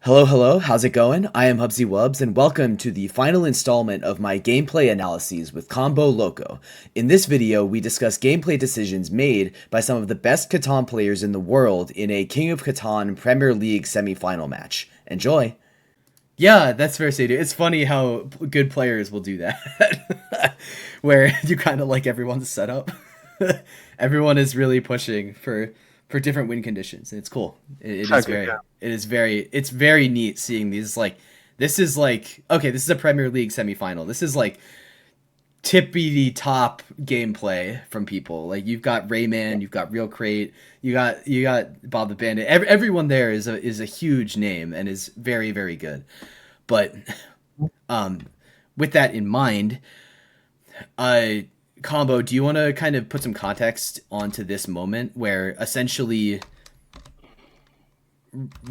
Hello, hello, how's it going? I am Hubsy Wubs, and welcome to the final installment of my gameplay analyses with Combo Loco. In this video, we discuss gameplay decisions made by some of the best Catan players in the world in a King of Catan Premier League semi-final match. Enjoy! Yeah, that's fair, Sadie. It's funny how good players will do that. Where you kind of like everyone's setup. Everyone is really pushing for different win conditions, and it's cool. It is Exactly. very Yeah. it's very neat seeing these this is like okay, this is a Premier League semifinal. This is like tippy top gameplay from people. Like you've got Rayman, you've got Real Crate, you got Bob the Bandit. Everyone there is a huge name and is very good. But um, with that in mind, uh, Combo, do you want to kind of put some context onto this moment where essentially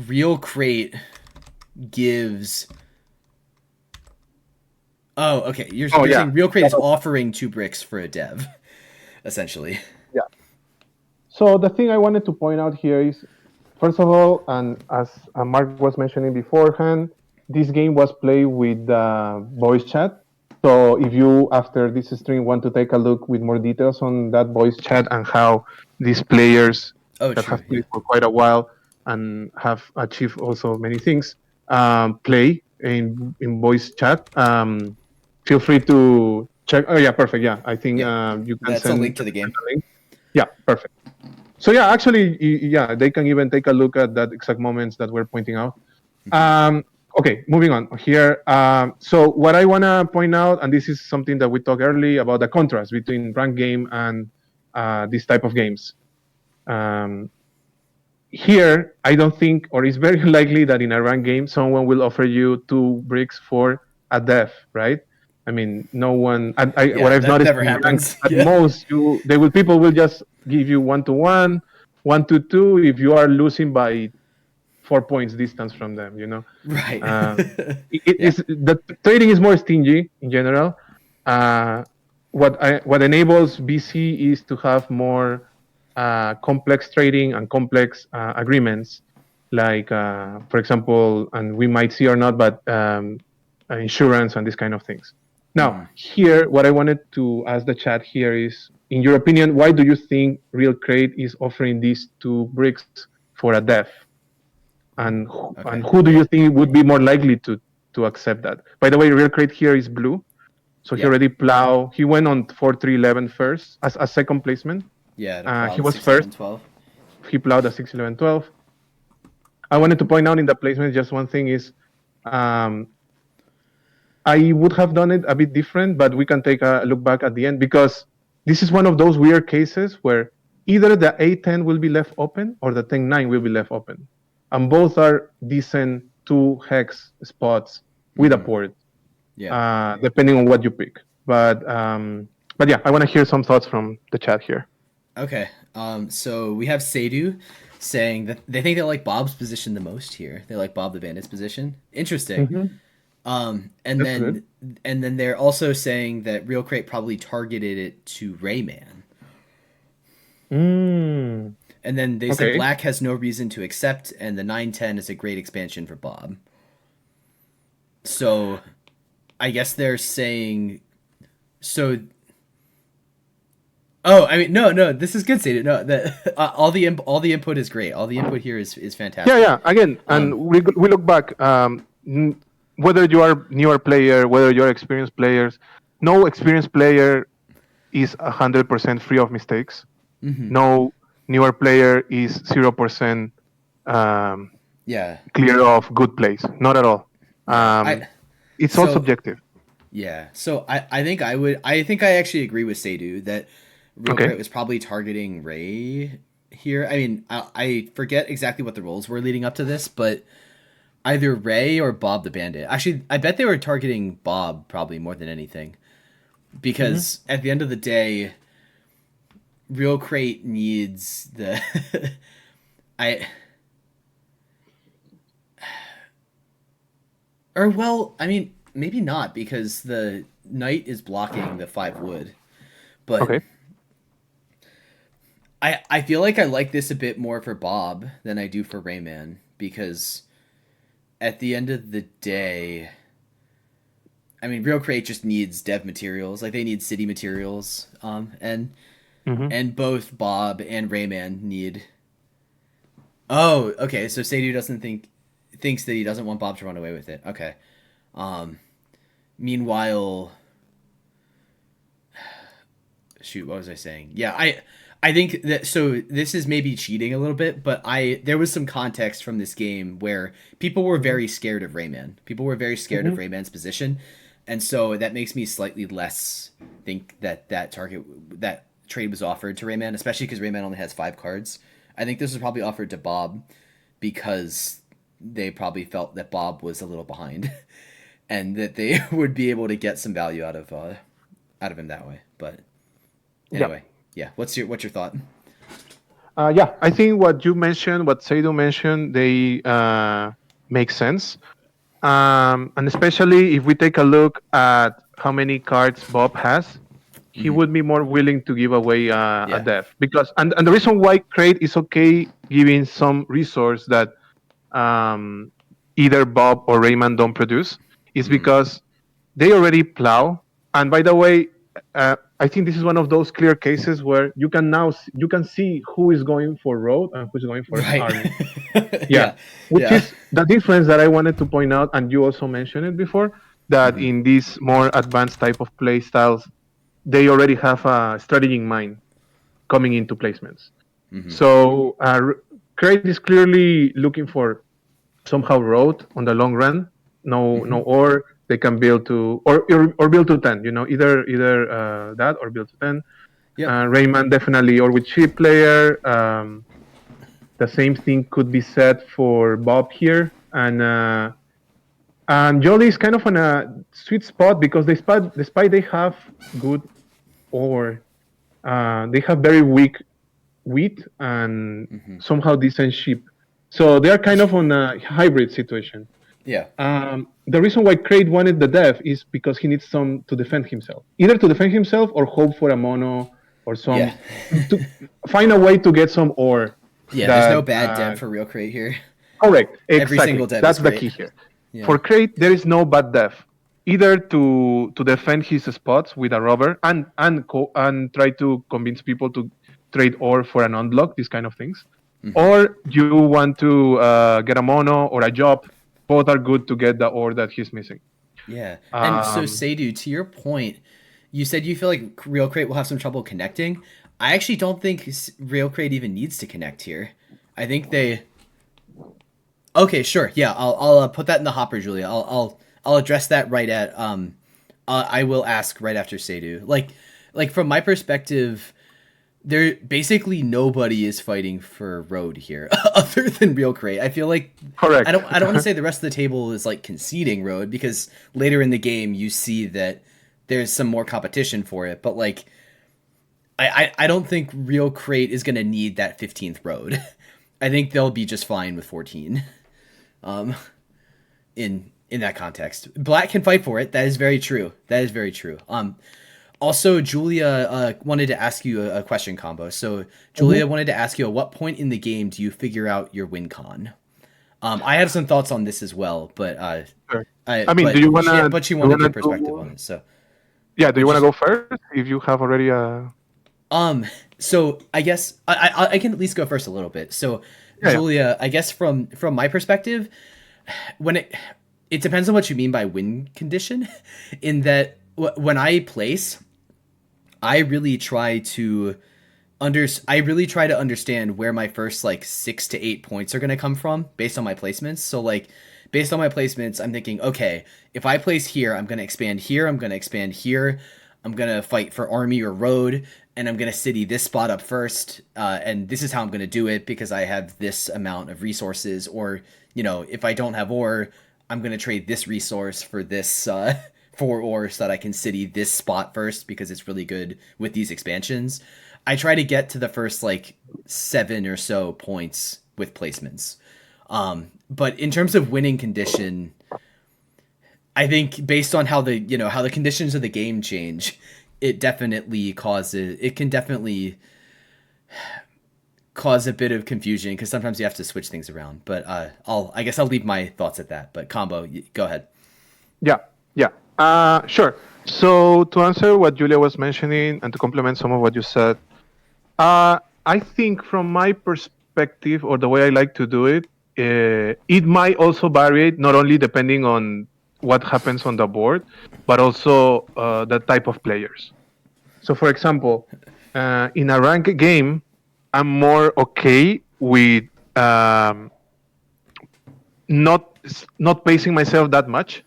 Real Crate gives. Oh, okay. Oh You're yeah. saying Real Crate Yeah. is offering 2 bricks for a dev, essentially. Yeah. So the thing I wanted to point out here is, first of all, and as Mark was mentioning beforehand, this game was played with voice chat. So if you, after this stream, want to take a look with more details on that voice chat and how these players Oh, that true. have Yeah. played for quite a while and have achieved also many things, play in voice chat, feel free to check. Oh yeah, perfect. Yeah, I think Yeah. you can That's a send link to the game. the link. Yeah, perfect. So yeah, actually, yeah, they can even take a look at that exact moments that we're pointing out. Um, okay, moving on here. So what I want to point out, and this is something that we talked earlier about the contrast between ranked game and this type of games. Um, Here, I don't think, or it's very likely that in a ranked game, someone will offer you 2 bricks for a death, right? I mean, no one. What Yeah, I've that noticed never in ranked, happens. at Yeah. most, people will just give you 1-1, 1-2 if you are losing by 4 points distance from them. Right. Uh, it Yeah. is the trading is more stingy in general. Uh, what enables BC is to have more complex trading and complex agreements, like for example, and we might see or not, but insurance and these kind of things. Now, here, what I wanted to ask the chat here is, in your opinion, why do you think Real Crate is offering these 2 bricks for a dev? And Okay. who do you think would be more likely to accept that? By the way, Real Crate here is blue, so he Yeah. already plow. He went on 4-3-11 first as a second placement. Yeah, to plow He the was 6, first. 11, 12. He plowed a 6-11-12. I wanted to point out in the placement just one thing is, um, I would have done it a bit different, but we can take a look back at the end because this is one of those weird cases where either the A10 will be left open or the 10-9 will be left open, and both are decent 2 hex spots with a port, Yeah. depending on what you pick. But yeah, I want to hear some thoughts from the chat here. Okay. So we have Sadu saying that they think they like Bob's position the most here. They like Bob the Bandit's position. Interesting. Hmm. Um, and That's good. then and then they're also saying that Real Crate probably targeted it to Rayman. Mm, And then they said okay. Black has no reason to accept, and the 910 is a great expansion for Bob. So I guess they're saying so. Oh, I mean, no, this is good, Sadie. No, that all the input is great. All the input here is Yeah, fantastic. yeah. Again, and Um, we look back. Whether you are newer player, whether you're experienced players, no experienced player is 100% free of mistakes. No newer player is 0% um, yeah, clear of good plays. Not at all. yeah. Um, it's all So subjective. yeah, so I think I actually agree with Sadu that Real Okay. Crit was probably targeting Ray here. I mean, I forget exactly what the roles were leading up to this, but either Ray or Bob the Bandit. Actually, I bet they were targeting Bob probably more than anything Hmm. because at the end of the day, Real Crate needs the I or well, I mean, maybe not because the knight is blocking the 5 wood, but Okay. I feel like I like this a bit more for Bob than I do for Rayman because at the end of the day, I mean, Real Crate just needs dev materials. Like they need city materials. Hmm. And both Bob and Rayman need. Oh, okay. So Sadhu thinks that he doesn't want Bob to run away with it. Okay. Um, Meanwhile, shoot, what was I saying? Yeah, I think that so this is maybe cheating a little bit, but there was some context from this game where people were very scared of Rayman. People were very scared of Hmm. Rayman's position, and so that makes me slightly less think that that trade was offered to Rayman, especially because Rayman only has 5 cards. I think this was probably offered to Bob because they probably felt that Bob was a little behind, and that they would be able to get some value out of him that way. But Yeah. anyway, yeah. What's your thought? Yeah, I think what you mentioned, what Seido mentioned, they make sense. And especially if we take a look at how many cards Bob has, he Mm-hmm. would be more willing to give away a Yeah. dev because and the reason why Crate is okay giving some resource that um, either Bob or Rayman don't produce is Mm-hmm. because they already plow. And by the way, I think this is one of those clear cases where you can see who is going for road and who's going for Right. army. Yeah, Yeah. which Yeah. is the difference that I wanted to point out, and you also mentioned it before, that Mm-hmm. in these more advanced type of play styles, they already have a strategy in mind coming into placements. Mm-hmm. So Crate is clearly looking for somehow road on the long run. No Mm-hmm. ore. They can build to or build to 10. You know, either that or build to 10. Yep. Rayman definitely or with cheap player. The same thing could be said for Bob here, and Jolly is kind of on a sweet spot because despite they have good ore, they have very weak wheat and Mm-hmm. somehow decent sheep. So they are kind of on a hybrid situation. Yeah. The reason why Kraid wanted the dev is because he needs some to defend himself, either to defend himself or hope for a mono or Yeah. some to find a way to get some ore. Yeah. There's no That bad dev for Real Crate here. correct, Every single exactly. dev is That's the great. key here. Yeah. For Kraid, there is no bad dev, either to defend his spots with a robber and try to convince people to trade ore for an unlock, these kind of things, Mm-hmm. or you want to get a mono or a job. Both are good to get the ore that he's missing. Yeah. And so Um, Sadhu, to your point, you said you feel like Real Crate will have some trouble connecting. I actually don't think Real Crate even needs to connect here. I think they. Okay, sure. Yeah, I'll put that in the hopper, Julia. I'll address that right at I will ask right after Sadhu. Like from my perspective, there basically nobody is fighting for road here other than Real Crate. I feel like correct. I don't want to say the rest of the table is like conceding road because later in the game you see that there's some more competition for it, but like I don't think Real Crate is gonna need that 15th road. I think they'll be just fine with 14. Um, in that context, Black can fight for it. That is very true. That is very true. Also, Julia wanted to ask you a question combo. So Julia Mhm. wanted to ask you, at what point in the game do you figure out your win con? I had some thoughts on this as well, but Sure. I mean, but she do you wanted your wanna perspective on do it. So yeah, do you would wanna you? go first if you have already Um, so I guess I can at least go first a little bit. So yeah. Julia, I guess from my perspective, when it depends on what you mean by win condition, in that when I place, I really try to I really try to understand where my first like 6 to 8 points are going to come from based on my placements. So like based on my placements, I'm thinking, okay, if I place here, I'm going to expand here, I'm going to expand here, I'm going to fight for army or road, and I'm going to city this spot up first. And this is how I'm going to do it because I have this amount of resources. Or, you know, if I don't have ore, I'm going to trade this resource for this, 4 ore so that I can city this spot first because it's really good with these expansions. I try to get to the first like 7 or so points with placements. But in terms of winning condition, I think based on how the conditions of the game change, it can definitely cause a bit of confusion because sometimes you have to switch things around. But I guess I'll leave my thoughts at that. But Combo, go ahead. Yeah, yeah. Sure. So to answer what Julia was mentioning and to complement some of what you said, I think from my perspective or the way I like to do it, it might also vary not only depending on what happens on the board, but also the type of players. So, for example, in a ranked game, I'm more okay with um, not not pacing myself that much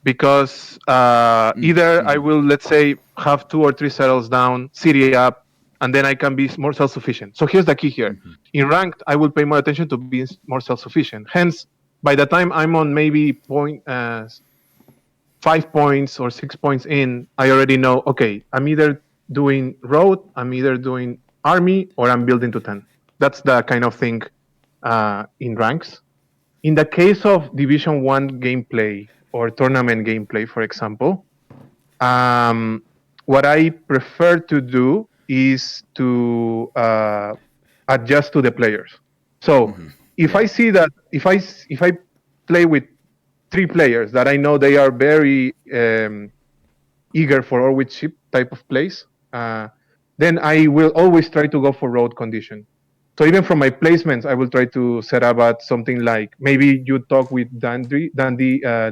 because either I will, let's say, have 2 or 3 settles down, city up, and then I can be more self-sufficient. So here's the key here. In ranked, I will pay more attention to being more self-sufficient. Hence, by the time I'm on maybe 5 points or 6 points in, I already know, okay, I'm either doing road, I'm either doing army, or I'm building to 10. That's the kind of thing in ranks. In the case of Division 1 gameplay or tournament gameplay, for example, what I prefer to do is to adjust to the players. So if I see that if I play with 3 players that I know they are very eager for or with ship type of plays, then I will always try to go for road condition. So even from my placements, I will try to set up at something like maybe you talked with Dandy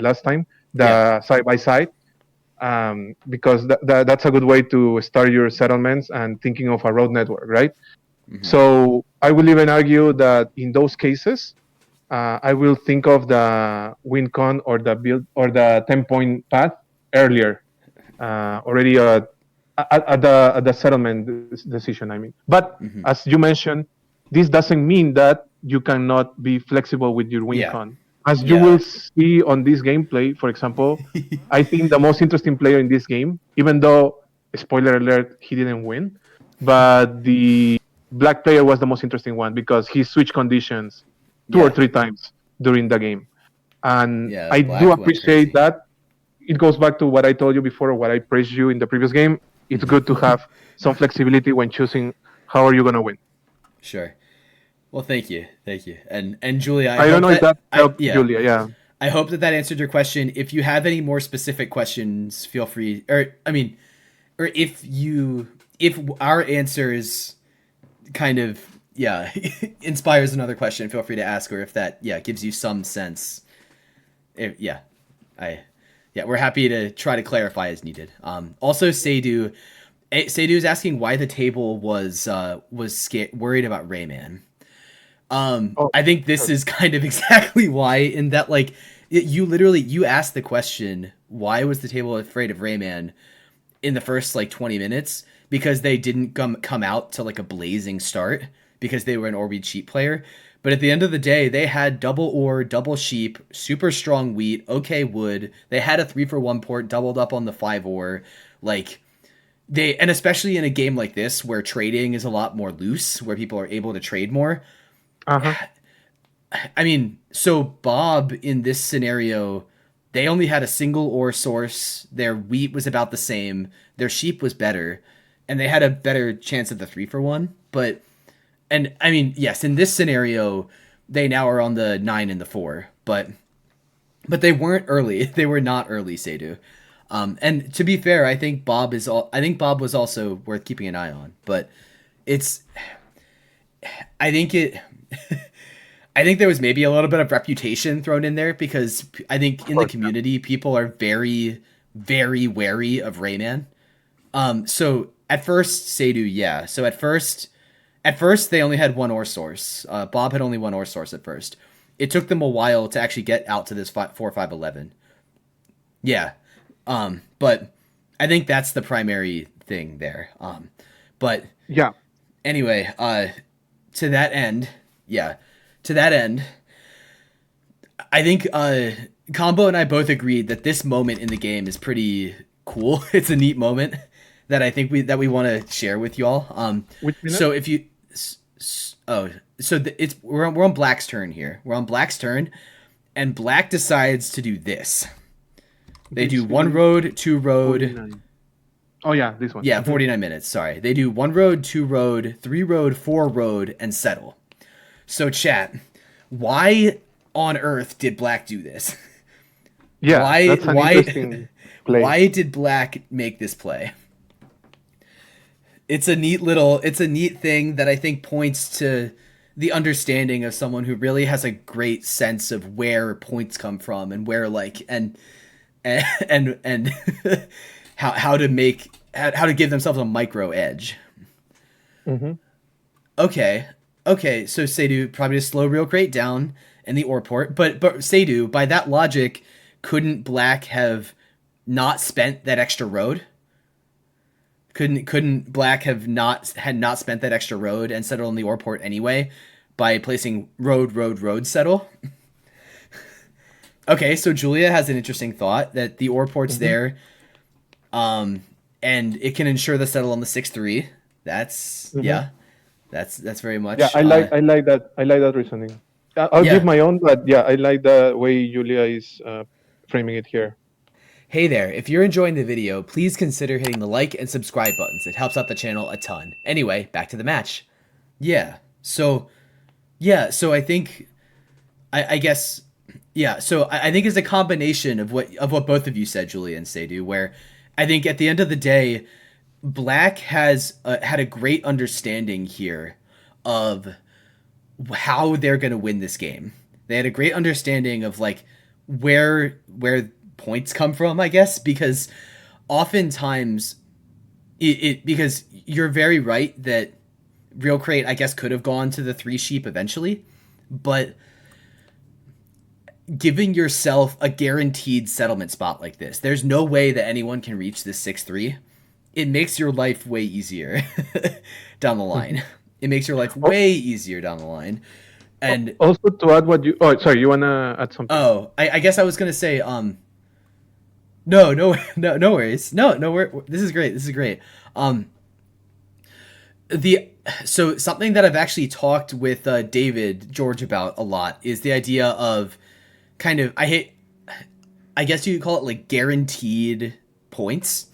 last time, the side by side, because that's a good way to start your settlements and thinking of a road network, right? So I will even argue that in those cases, I will think of the win con or the build or the 10-point path earlier, already at the settlement decision. I mean, but as you mentioned, this doesn't mean that you cannot be flexible with your win con. As you will see on this gameplay, for example, I think the most interesting player in this game, even though, spoiler alert, he didn't win, but the black player was the most interesting one because he switched conditions 2 or 3 times during the game. And I do appreciate that. It goes back to what I told you before, what I praised you in the previous game. It's good to have some flexibility when choosing how are you going to win. Sure. Well, thank you. And Julia, I don't know if that helped Julia. Yeah. I hope that answered your question. If you have any more specific questions, feel free. Or if our answers kind of inspires another question, feel free to ask, or if that gives you some sense. We're happy to try to clarify as needed. Also, Seydu is asking why the table was worried about Rayman. I think this is kind of exactly why, in that, like, you asked the question, why was the table afraid of Rayman in the first, like, 20 minutes? Because they didn't come out to, like, a blazing start, because they were an Orbeez sheep player. But at the end of the day, they had double ore, double sheep, super strong wheat, okay wood. They had a 3-for-1 port, doubled up on the 5 ore. Like, and especially in a game like this, where trading is a lot more loose, where people are able to trade more. I mean, so Bob, in this scenario, they only had a single ore source. Their wheat was about the same. Their sheep was better. And they had a better chance at the 3-for-1. And I mean, yes, in this scenario, they now are on the 9 and the 4. But they weren't early. They were not early, Seydu. And to be fair, I think Bob was also worth keeping an eye on. But I think there was maybe a little bit of reputation thrown in there, because I think in the community, people are very, very wary of Rayman. So at first, Seydu, So at first they only had one ore source. Bob had only one ore source at first. It took them a while to actually get out to this 4-5-11. Yeah. But I think that's the primary thing there. But yeah. Anyway, to that end, I think Combo and I both agreed that this moment in the game is pretty cool. It's a neat moment that I think we want to share with y'all. So if you, we're on Black's turn here. We're on Black's turn, and Black decides to do this. They do 1 road, 2 road. 49. Oh yeah, this one. Yeah, 49 minutes. Sorry. They do 1 road, 2 road, 3 road, 4 road, and settle. So, chat, why on earth did Black do this? Yeah, that's an interesting play. Why did Black make this play? It's a neat thing that I think points to the understanding of someone who really has a great sense of where points come from and where and how to give themselves a micro edge. Mm-hmm. Okay, so Seidu probably just slow real crate down in the ore port, but Seidu, by that logic, couldn't Black have not spent that extra road? Couldn't Black have not spent that extra road and settled on the ore port anyway by placing road settle? Okay, so Julia has an interesting thought that the ore port's there, and it can ensure the settle on the 6-3. That's that's very much. Yeah, I like that. I like that reasoning. I'll give my own, but yeah, I like the way Julia is framing it here. Hey there, if you're enjoying the video, please consider hitting the like and subscribe buttons. It helps out the channel a ton. Anyway, back to the match. So I think, I guess, so I think it's a combination of what both of you said, Julia and Seidu, where I think at the end of the day, Black has had a great understanding here of how they're going to win this game. They had a great understanding of like where points come from, I guess, because oftentimes because you're very right that Real Crate, I guess, could have gone to the 3 sheep eventually, but giving yourself a guaranteed settlement spot like this, there's no way that anyone can reach this 6-3. It makes your life way easier down the line. It makes your life way easier down the line. And also to add what you... Oh, sorry, you want to add something? Oh, I guess I was going to say... No worries. No, this is great. So something that I've actually talked with David George about a lot is the idea of kind of, I guess you could call it like guaranteed points,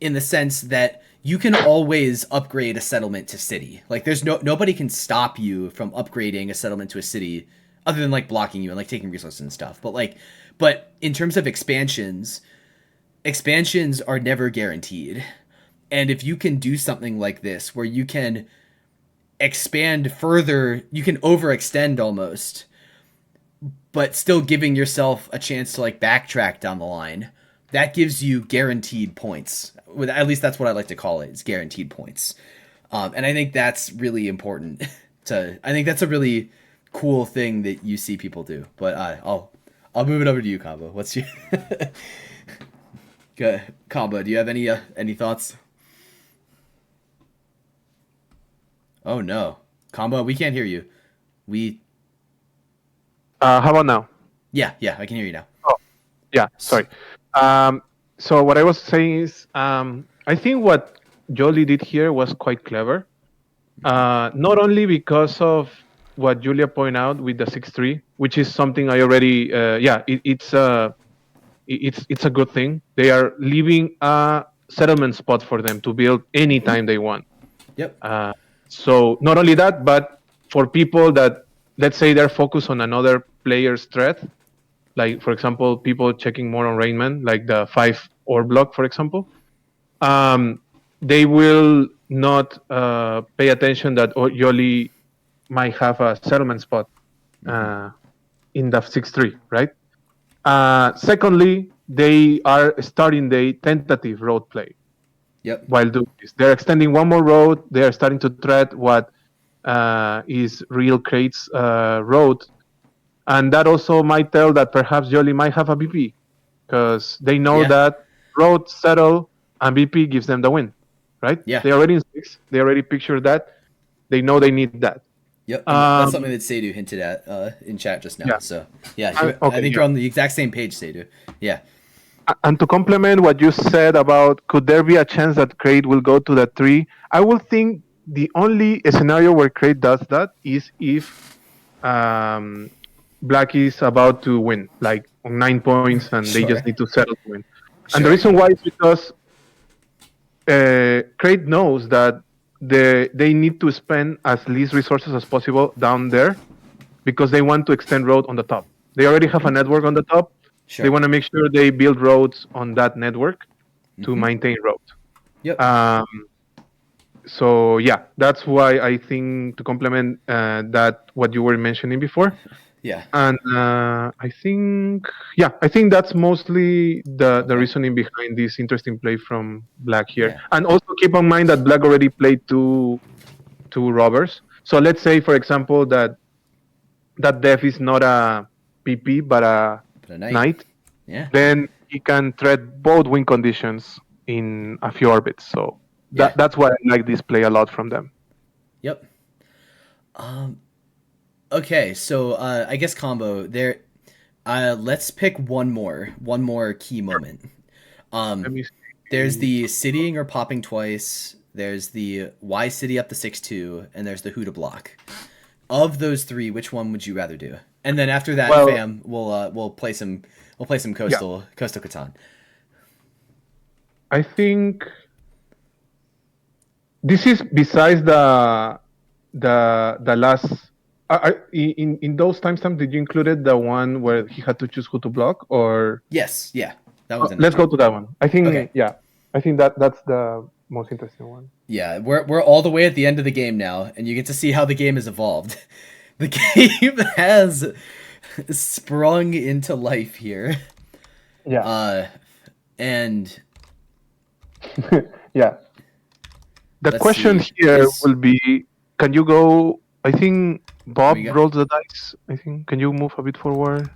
in the sense that you can always upgrade a settlement to city. Like there's nobody can stop you from upgrading a settlement to a city other than like blocking you and like taking resources and stuff. But in terms of expansions are never guaranteed. And if you can do something like this where you can expand further, you can overextend almost, but still giving yourself a chance to like backtrack down the line, that gives you guaranteed points. At least that's what I like to call it. It's guaranteed points. And I think that's really important I think that's a really cool thing that you see people do. But I'll move it over to you, Combo. What's your Combo, do you have any thoughts? Oh no. Combo, we can't hear you. How about now? Yeah, I can hear you now. Oh, yeah, sorry. So what I was saying is, I think what Jolie did here was quite clever. Not only because of what Julia pointed out with the 6-3, which is something I already, it's a good thing. They are leaving a settlement spot for them to build anytime they want. Yep. So not only that, but for people that, let's say, they're focused on another player's threat, like, for example, people checking more on Rainman, like the 5 ore block, for example, they will not pay attention that Yoli might have a settlement spot in the 6-3, right? Secondly, they are starting the tentative road play. Yep. While doing this, they're extending one more road. They are starting to threat what is Real Crate's road. And that also might tell that perhaps Yoli might have a BP, because they know that road settle and BP gives them the win, right? Yeah. They already in 6. They already pictured that. They know they need that. Yep. That's something that Seidu hinted at in chat just now. Yeah. So I think you're on the exact same page, Seidu. Yeah. And to complement what you said about could there be a chance that Crate will go to that 3, I would think the only scenario where Crate does that is if Black is about to win, like on 9 points, and they just need to settle to win. Sure. And the reason why is because Crate knows that they need to spend as least resources as possible down there because they want to extend road on the top. They already have a network on the top. Sure. They want to make sure they build roads on that network to maintain road. Yep. So yeah, that's why I think to complement that what you were mentioning before. Yeah. And I think that's mostly the reasoning behind this interesting play from Black here. Yeah. And also keep in mind that Black already played two robbers. So let's say, for example, that death is not a PP but a knight. Yeah. Then he can thread both win conditions in a few orbits. So Yeah. that's why I like this play a lot from them. Yep. Okay, so I guess combo there. Let's pick one more key moment. Let me see. There's the citying or popping twice. There's the Y city up to 6-2, and there's the who to block. Of those three, which one would you rather do? And then after that, fam, we'll play some coastal Catan. I think this is besides the last. In those timestamps, did you included the one where he had to choose who to block, or? Yes, yeah, that was. Let's go to that one. I think Okay. yeah, I think that's the most interesting one. Yeah, we're all the way at the end of the game now, and you get to see how the game has evolved. The game has sprung into life here. Yeah. And yeah. The Let's question see. here will be: can you go? I think Bob We go. rolls the dice. I think. Can you move a bit forward?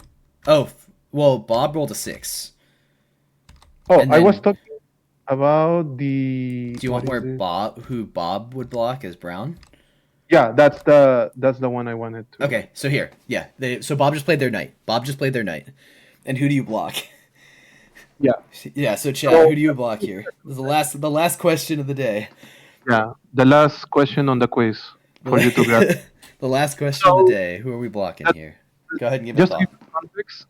Oh, well, Bob rolled a 6. Oh, And I then- was talking about the. Do you want what where is it? Bob would block as Brown? Yeah, that's the one I wanted to. Okay, so here, yeah. So Bob just played their knight. And who do you block? Yeah. Yeah. So Chad, who do you block here? This is the last question of the day. Yeah, the last question on the quiz for you to grab. The last question of the day. Who are we blocking here? Go ahead and give it a Just to thought. give you context.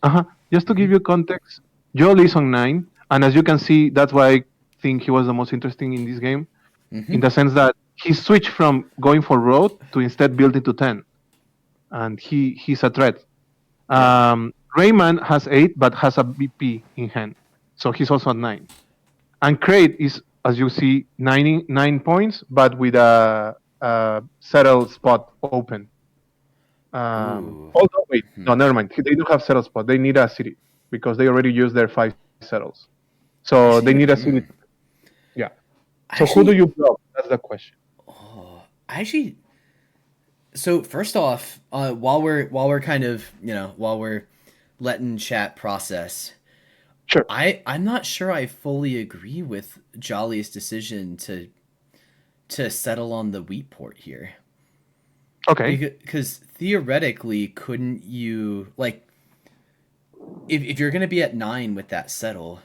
Just to give you context, Joel is on 9, and as you can see, that's why I think he was the most interesting in this game, in the sense that he switched from going for road to instead building to 10, and he's a threat. Rayman has 8, but has a BP in hand, so he's also at 9. And Crate is, as you see, 9 points, but with a settled spot open. Although, wait, no, never mind. They do have settled spot. They need a city because they already used their 5 settles. So they need a city. Yeah. So who do you block? That's the question. Actually, so first off, while we're kind of, while we're letting chat process, Sure. I'm not sure I fully agree with Jolly's decision to settle on the wheat port here. Okay. Because theoretically, couldn't you, like, if you're gonna be at 9 with that settle,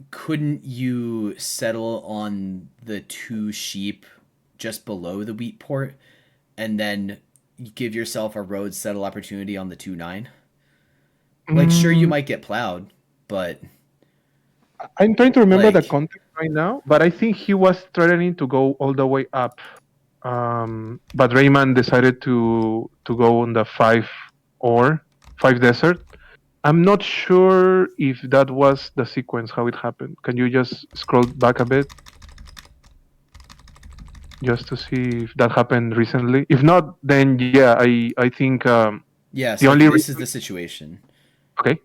couldn't you settle on the 2 sheep just below the wheat port, and then give yourself a road settle opportunity on the 2-9? Like, sure, you might get plowed, but I'm trying to remember the like- context right now, but I think he was threatening to go all the way up. But Rayman decided to go on the 5 desert. I'm not sure if that was the sequence, how it happened. Can you just scroll back a bit? Just to see if that happened recently. If not, then yeah, I think yeah. the So only this is the situation. okay.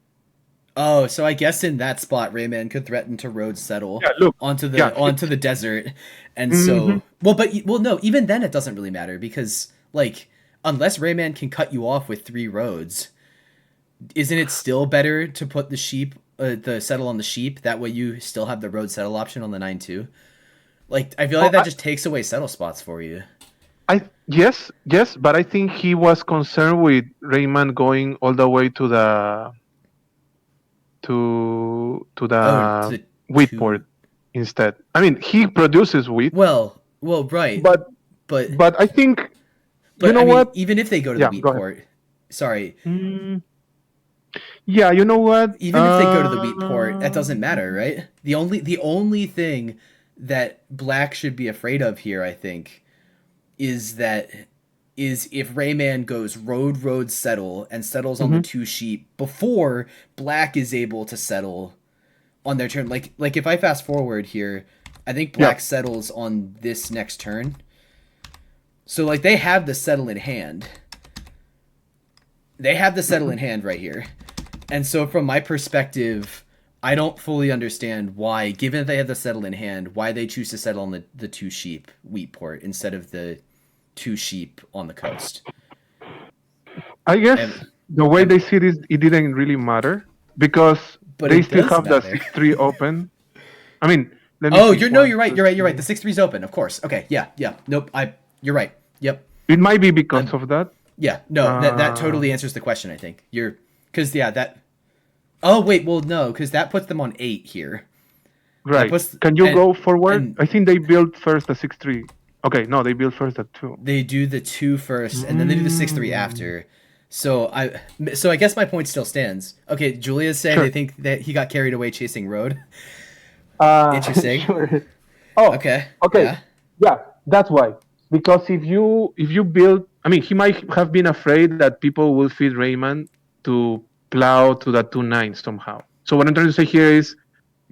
Oh, so I guess in that spot, Rayman could threaten to road settle onto the desert, and so no, even then it doesn't really matter because like unless Rayman can cut you off with 3 roads, isn't it still better to put the sheep, the settle on the sheep? That way you still have the road settle option on the 9-2. Like I feel like that just takes away settle spots for you. Yes, but I think he was concerned with Rayman going all the way to the wheat port instead. I mean, he produces wheat. Well, right. But I think you know what? Even if they go to the wheat port, sorry. Yeah, you know what? Even if they go to the wheat port, that doesn't matter, right? The only thing that black should be afraid of here, I think, is if Rayman goes road settle and settles on the Mhm. two sheep before black is able to settle on their turn. Like if I fast forward here, I think Yeah. black settles on this next turn. So like they have the settle in hand. They have the settle in hand right here. And so from my perspective, I don't fully understand why, given that they have the settle in hand, why they choose to settle on the two sheep wheat port instead of the two sheep on the coast. I guess And, the way and they see this, it didn't really matter because but they it still does have the matter. 6-3 open. I mean, let me Oh, see. you're no, One, you're right. two, You're right. You're right. three. The 6-3's open, of course. Okay, yeah. Nope. You're right. Yep. It might be because I'm of that. Yeah. No, that totally answers the question. I think you're because yeah that. Oh wait, well no, because that puts them on 8 here. That Right. puts Can you go forward? and I think they built first the 6-3. Okay, no, they built first the 2. they do the 2 first, and then they do the 6-3 Mm. after. So I guess my point still stands. Okay, Julia's saying they Sure. think that he got carried away chasing road. Interesting. Sure. Oh, Okay. okay. Yeah. Yeah, that's why. Because If you build, I mean, he might have been afraid that people will feed Rayman to plow to the 2-9 somehow. So what I'm trying to say here is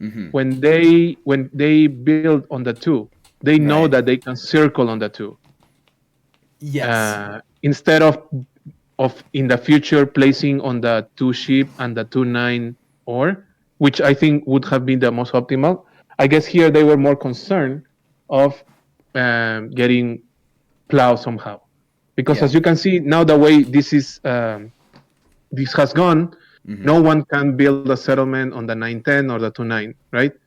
Mm-hmm. when they build on the 2, they know Right. that they can circle on the 2 Yes. instead of in the future placing on the 2 sheep and the 2-9 or, which I think would have been the most optimal. I guess here they were more concerned of getting plow somehow, because Yeah. as you can see now, the way this has gone, Mm-hmm. no one can build a settlement on the 9-10 or the 2-9, right? Yes.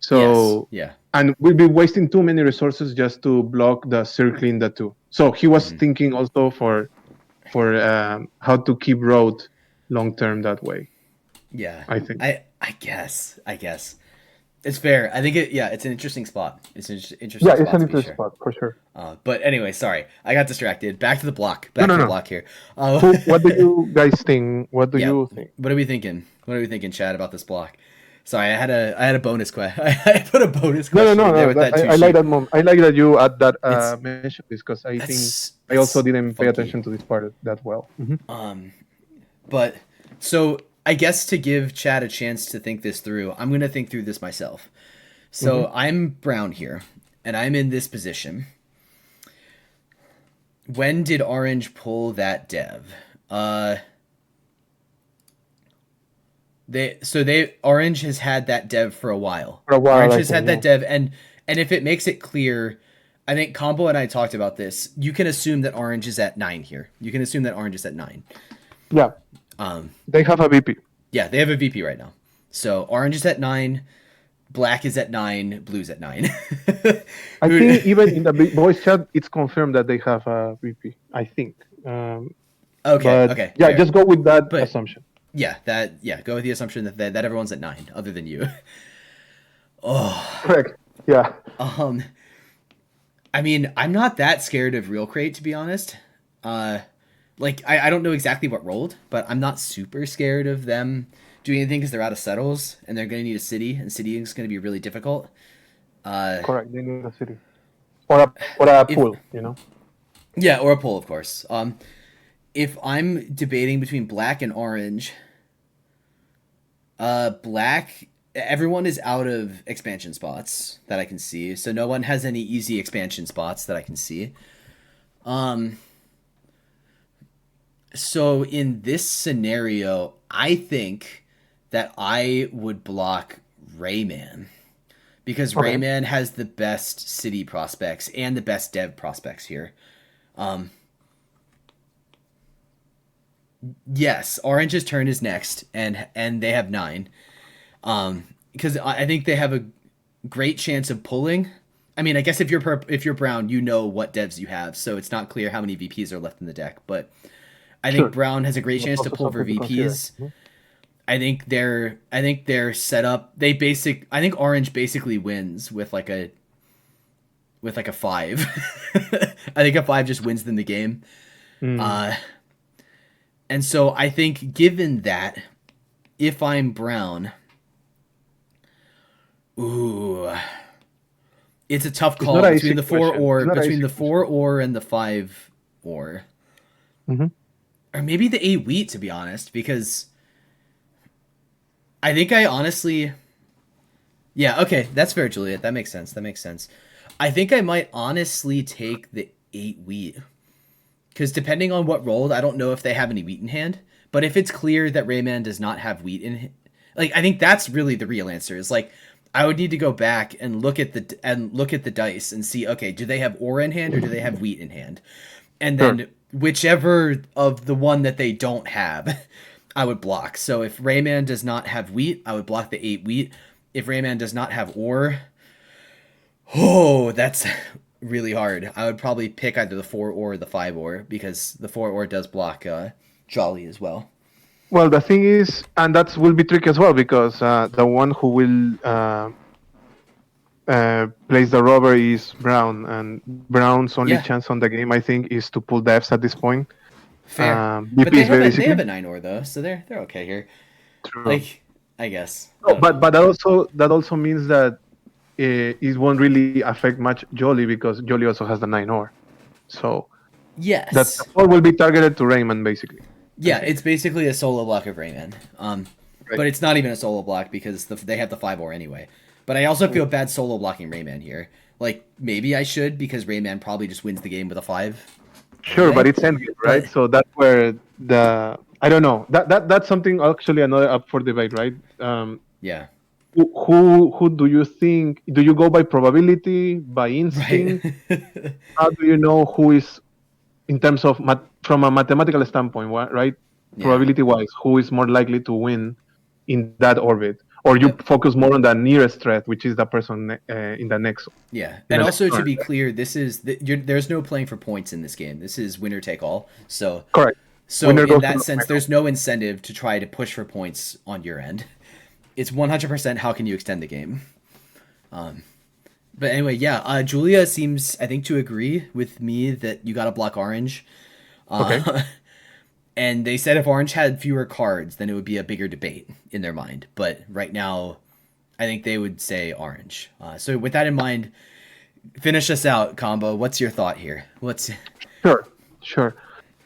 So, Yeah. and we'll be wasting too many resources just to block the circling the 2. So he was Mm-hmm. thinking also for how to keep road long term that way. Yeah. I think. I guess. It's fair. I think it's an interesting spot. It's an interesting yeah, it's spot an to be interesting sure. spot for sure. But anyway, sorry. I got distracted. Back to the block. No, Back no, to the no. block here. What do you guys think? What do Yeah. you think? What are we thinking? What are we thinking, Chad, about this block? Sorry, I had a bonus question. I put a bonus No, question no, in no, there no. with that two I like sheep. that moment. I like that you add that It's mention this, because I think I that's also didn't pay funky. attention to this part that well. But so I guess to give Chad a chance to think this through, I'm gonna think through this myself. So I'm brown here, and I'm in this position. When did orange pull that dev? Orange has had that dev for a while. For a while, Orange I has think, had that yeah. dev, and if it makes it clear, I think Combo and I talked about this. You can assume that orange is at 9 here. You can assume that orange is at 9. Yeah. They have a VP. Yeah, they have a VP right now. So orange is at 9, black is at 9, blue's at 9. I think even in the voice chat, it's confirmed that they have a VP. I think. Okay, But okay. yeah, fair. just go with that But assumption. yeah, go with the assumption that everyone's at 9 other than you. Correct. Yeah. I mean, I'm not that scared of Real Crate, to be honest. Like I don't know exactly what rolled, but I'm not super scared of them doing anything because they're out of settles and they're going to need a city, and city is going to be really difficult. Correct. They need a city. Or a pool, you know? Yeah, or a pull, of course. If I'm debating between black and orange, black, everyone is out of expansion spots that I can see, so no one has any easy expansion spots that I can see. So in this scenario, I think that I would block Rayman because Okay. Rayman has the best city prospects and the best dev prospects here. Yes, Orange's turn is next, and they have 9. Because I think they have a great chance of pulling. I mean, I guess if you're brown, you know what devs you have, so it's not clear how many VPs are left in the deck. But I Sure. think brown has a great That's chance to also pull for something to consider. VPs. I think they're set up. I think orange basically wins with like a 5. I think a 5 just wins them the game. And so I think given that, if I'm brown, ooh, it's a tough call between the 4 ore and the 5 ore. Mm-hmm. Or maybe the 8 wheat, to be honest, because I think I honestly... Yeah, okay, that's fair, Juliet. That makes sense. I think I might honestly take the 8 wheat. Because depending on what rolled, I don't know if they have any wheat in hand. But if it's clear that Rayman does not have wheat in... Like, I think that's really the real answer. Is like, I would need to go back and look at the dice and see, okay, do they have ore in hand or do they have wheat in hand? And then whichever of the one that they don't have, I would block. So if Rayman does not have wheat, I would block the 8 wheat. If Rayman does not have ore, that's really hard. I would probably pick either the 4 ore or the 5 ore, because the 4 ore does block Jolly as well. Well, the thing is, and that will be tricky as well, because the one who will place the robber is Brown, and Brown's only chance on the game, I think, is to pull devs at this point. Fair. But they have a 9 ore though, so they're okay here. True. Like, I guess. No, but that also means that it won't really affect much Jolly, because Jolly also has the 9 ore. So yes, that 4 will be targeted to Rayman, basically. Yeah, it's basically a solo block of Rayman. But it's not even a solo block because they have the 5 ore anyway. But I also feel bad solo blocking Rayman here. Like, maybe I should, because Rayman probably just wins the game with a 5. Sure, okay. But it's endgame, right? So that's where I don't know. That's something actually another up for debate, right? Yeah. Who do you think? Do you go by probability, by instinct? Right. How do you know who is, in terms of from a mathematical standpoint, right? Yeah. Probability-wise, who is more likely to win in that orbit? Or you focus more on the nearest threat, which is the person in the next. Yeah, and also to be clear, this is there's no playing for points in this game. This is winner take all. So correct. So in that sense, there's no incentive to try to push for points on your end. It's 100% how can you extend the game. But anyway, yeah, Julia seems, I think, to agree with me that you got to block orange. Okay. And they said if orange had fewer cards, then it would be a bigger debate in their mind. But right now, I think they would say orange. So with that in mind, finish us out, Combo. What's your thought here? Sure.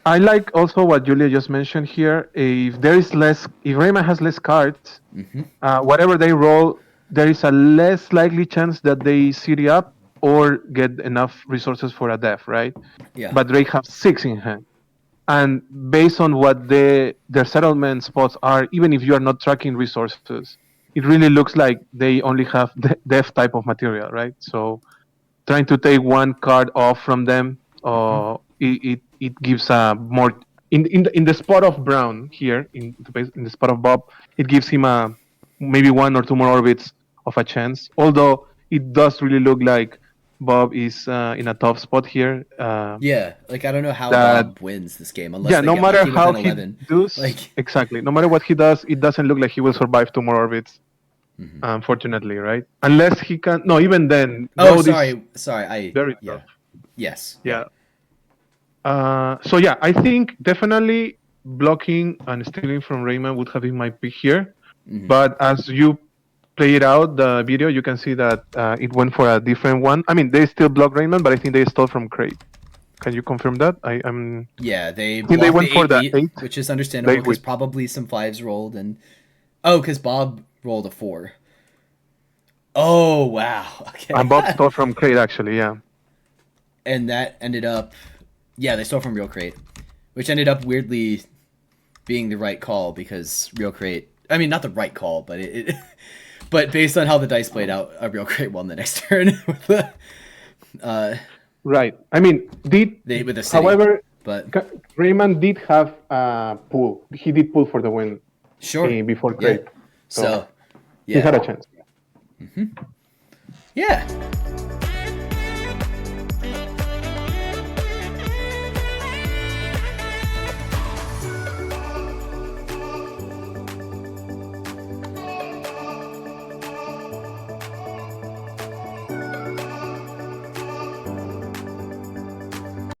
I like also what Julia just mentioned here. If Rayman has less cards, whatever they roll, there is a less likely chance that they city up or get enough resources for a death, right? Yeah. But Drake have 6 in hand. And based on what their settlement spots are, even if you are not tracking resources, it really looks like they only have death type of material, right? So trying to take 1 card off from them, it gives a more in the spot of Brown here, in the spot of Bob, it gives him a maybe 1 or 2 more orbits of a chance. Although it does really look like Bob is in a tough spot here. Yeah, like I don't know how Bob wins this game unless no matter how he 11. does, exactly. No matter what he does, it doesn't look like he will survive 2 more orbits. Unfortunately, right? Unless he can. No, even then. Oh, sorry. Very tough. Yes. Yeah. So yeah, I think definitely blocking and stealing from Rayman would have been my pick here. But as you play it out, the video, you can see that it went for a different one. I mean, they still block Rayman, but I think they stole from Crate. Can you confirm that? Yeah, they went for the 8, which is understandable because probably some 5s rolled because Bob rolled a 4. Oh wow! Okay. And Bob stole from Crate actually, yeah. And that ended up, they stole from Real Crate, which ended up weirdly being the right call because Real Crate. I mean, not the right call, but but based on how the dice played out, a Real Crate won the next turn. Right. I mean, with a city, however, but Rayman did have a pull. He did pull for the win. Sure. Before Crate. So he had a chance. Yeah.